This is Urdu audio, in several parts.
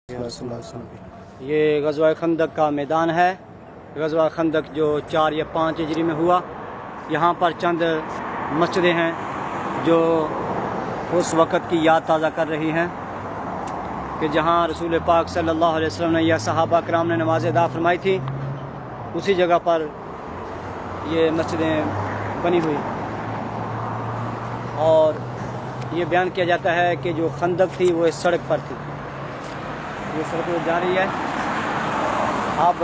یہ غزوہ خندق کا میدان ہے۔ غزوہ خندق جو 4 یا 5 ہجری میں ہوا۔ یہاں پر چند مسجدیں ہیں جو اس وقت کی یاد تازہ کر رہی ہیں کہ جہاں رسول پاک صلی اللہ علیہ وسلم نے یا صحابہ کرام نے نماز ادا فرمائی تھی، اسی جگہ پر یہ مسجدیں بنی ہوئی، اور یہ بیان کیا جاتا ہے کہ جو خندق تھی وہ اس سڑک پر تھی، یہ سڑک جا رہی ہے۔ اب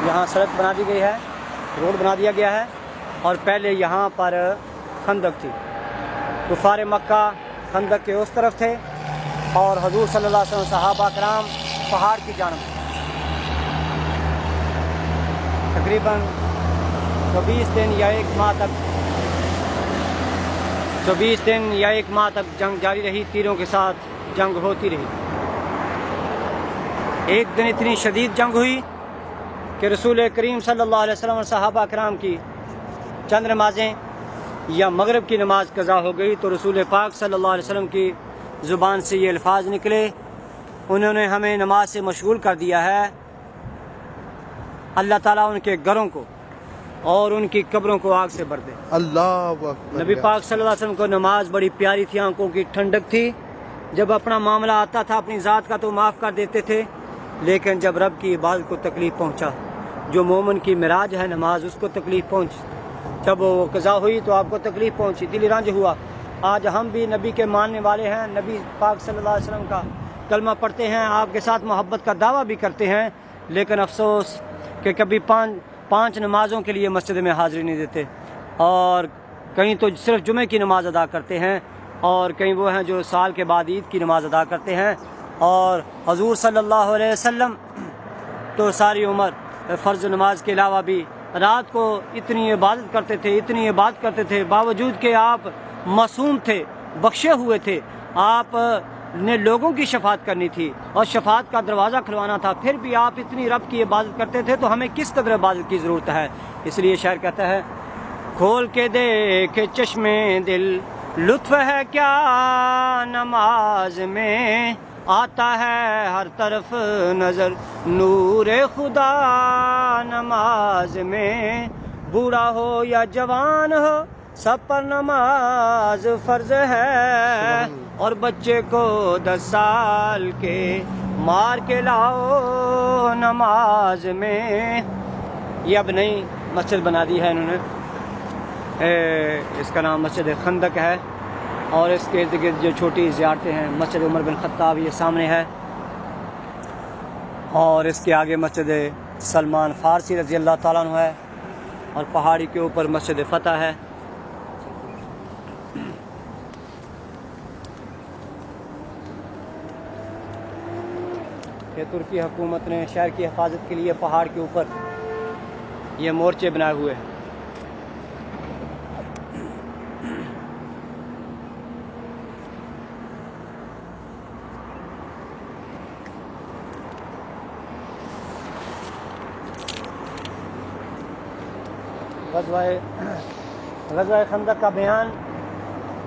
یہاں سڑک بنا دی گئی ہے، روڈ بنا دیا گیا ہے، اور پہلے یہاں پر خندق تھی۔ کفار مکہ خندق کے اس طرف تھے، اور حضور صلی اللہ علیہ وسلم صحابہ کرام پہاڑ کی جانب۔ تقریباً 24 دن یا 1 ماہ تک جنگ جاری رہی، تیروں کے ساتھ جنگ ہوتی رہی۔ ایک دن اتنی شدید جنگ ہوئی کہ رسول کریم صلی اللہ علیہ وسلم اور صحابہ کرام کی چند نمازیں یا مغرب کی نماز قضا ہو گئی، تو رسول پاک صلی اللہ علیہ وسلم کی زبان سے یہ الفاظ نکلے، انہوں نے ہمیں نماز سے مشغول کر دیا ہے، اللہ تعالیٰ ان کے گھروں کو اور ان کی قبروں کو آگ سے بھر دے۔ اللہ اکبر۔ نبی پاک صلی اللہ علیہ وسلم کو نماز بڑی پیاری تھی، آنکھوں کی ٹھنڈک تھی۔ جب اپنا معاملہ آتا تھا اپنی ذات کا تو معاف کر دیتے تھے، لیکن جب رب کی عبادت کو تکلیف پہنچا، جو مومن کی معراج ہے نماز، اس کو تکلیف پہنچی، جب وہ قضا ہوئی تو آپ کو تکلیف پہنچی، دل رنج ہوا۔ آج ہم بھی نبی کے ماننے والے ہیں، نبی پاک صلی اللہ علیہ وسلم کا کلمہ پڑھتے ہیں، آپ کے ساتھ محبت کا دعویٰ بھی کرتے ہیں، لیکن افسوس کہ کبھی پانچ نمازوں کے لیے مسجد میں حاضری نہیں دیتے، اور کہیں تو صرف جمعے کی نماز ادا کرتے ہیں، اور کہیں وہ ہیں جو سال کے بعد عید کی نماز ادا کرتے ہیں۔ اور حضور صلی اللہ علیہ وسلم تو ساری عمر فرض نماز کے علاوہ بھی رات کو اتنی عبادت کرتے تھے، باوجود کہ آپ معصوم تھے، بخشے ہوئے تھے، آپ نے لوگوں کی شفاعت کرنی تھی اور شفاعت کا دروازہ کھلوانا تھا، پھر بھی آپ اتنی رب کی عبادت کرتے تھے، تو ہمیں کس قدر عبادت کی ضرورت ہے؟ اس لیے شاعر کہتا ہے، کھول کے دیکھ چشمے دل، لطف ہے کیا نماز میں، آتا ہے ہر طرف نظر نور خدا نماز میں، بوڑھا ہو یا جوان ہو سب پر نماز فرض ہے، اور بچے کو 10 سال کے مار کے لاؤ نماز میں۔ یہ اب نئی مسجد بنا دی ہے انہوں نے، اس کا نام مسجد خندق ہے، اور اس کے ارد گرد جو چھوٹی زیارتیں ہیں، مسجد عمر بن خطاب یہ سامنے ہے، اور اس کے آگے مسجد سلمان فارسی رضی اللہ تعالیٰ عنہ ہے، اور پہاڑی کے اوپر مسجد فتح ہے۔ کہ ترکی حکومت نے شہر کی حفاظت کے لیے پہاڑ کے اوپر یہ مورچے بنائے ہوئے ہیں۔ غزوہ خندق کا بیان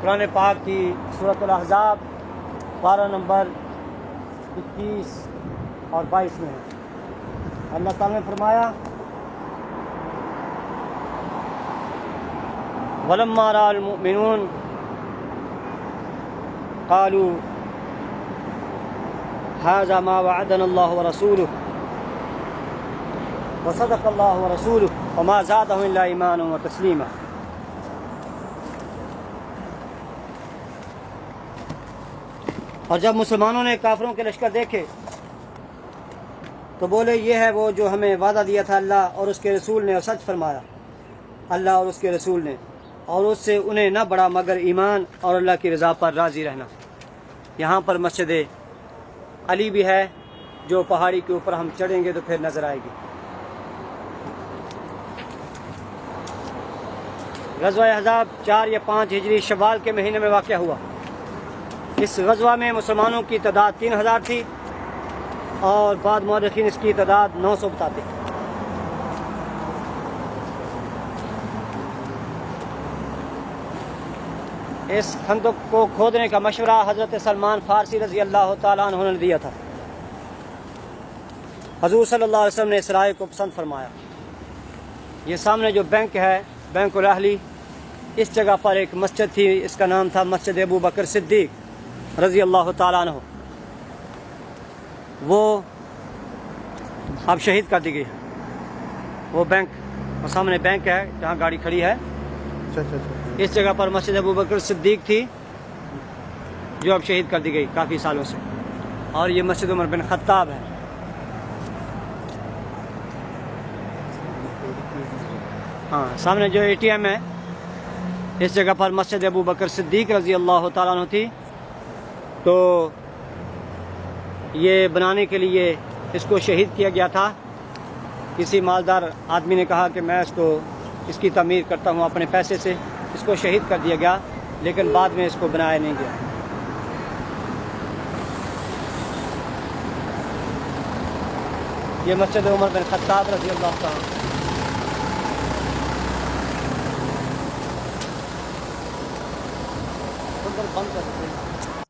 قرآن پاک کی سورۃ الاحزاب 12 نمبر 21 اور 22 میں ہے۔ اللہ تعالیٰ نے فرمایا، وَلَمَّا رَأَى الْمُؤْمِنُونَ قَالُوا هَذَا مَا وَعَدَنَا اللَّهُ وَرَسُولُهُ وَصَدَقَ اللَّهُ وَرَسُولُهُ وَمَا زَادَهُمْ إِلَّا إِيمَانًا وَتَسْلِيمًا۔ اور جب مسلمانوں نے کافروں کے لشکر دیکھے تو بولے، یہ ہے وہ جو ہمیں وعدہ دیا تھا اللہ اور اس کے رسول نے، اور سچ فرمایا اللہ اور اس کے رسول نے، اور اس سے انہیں نہ بڑا مگر ایمان اور اللہ کی رضا پر راضی رہنا۔ یہاں پر مسجد علی بھی ہے، جو پہاڑی کے اوپر ہم چڑھیں گے تو پھر نظر آئے گی۔ غزوہ احزاب 4 یا 5 ہجری شوال کے مہینے میں واقع ہوا۔ اس غزوہ میں مسلمانوں کی تعداد 3000 تھی، اور بعض مورخین اس کی تعداد 900 بتاتے ہیں۔ اس خندق کو کھودنے کا مشورہ حضرت سلمان فارسی رضی اللہ تعالیٰ عنہ نے دیا تھا۔ حضور صلی اللہ علیہ وسلم نے اس رائے کو پسند فرمایا۔ یہ سامنے جو بینک ہے، بینک الاہلی، اس جگہ پر ایک مسجد تھی، اس کا نام تھا مسجد ابو بکر صدیق رضی اللہ تعالیٰ عنہ۔ وہ اب شہید کر دی گئی ہے۔ وہ بینک، وہ سامنے بینک ہے جہاں گاڑی کھڑی ہے، اس جگہ پر مسجد ابو بکر صدیق تھی جو اب شہید کر دی گئی کافی سالوں سے، اور یہ مسجد عمر بن خطاب ہے۔ ہاں، سامنے جو اے ٹی ایم ہے، اس جگہ پر مسجد ابو بکر صدیق رضی اللہ تعالیٰ عنہ تھی۔ تو یہ بنانے کے لیے اس کو شہید کیا گیا تھا۔ کسی مالدار آدمی نے کہا کہ میں اس کی تعمیر کرتا ہوں اپنے پیسے سے، اس کو شہید کر دیا گیا، لیکن بعد میں اس کو بنایا نہیں گیا۔ یہ مسجد عمر بن خطاب رضی اللہ تعالیٰ عنہ۔ بند کر سکتے ہیں۔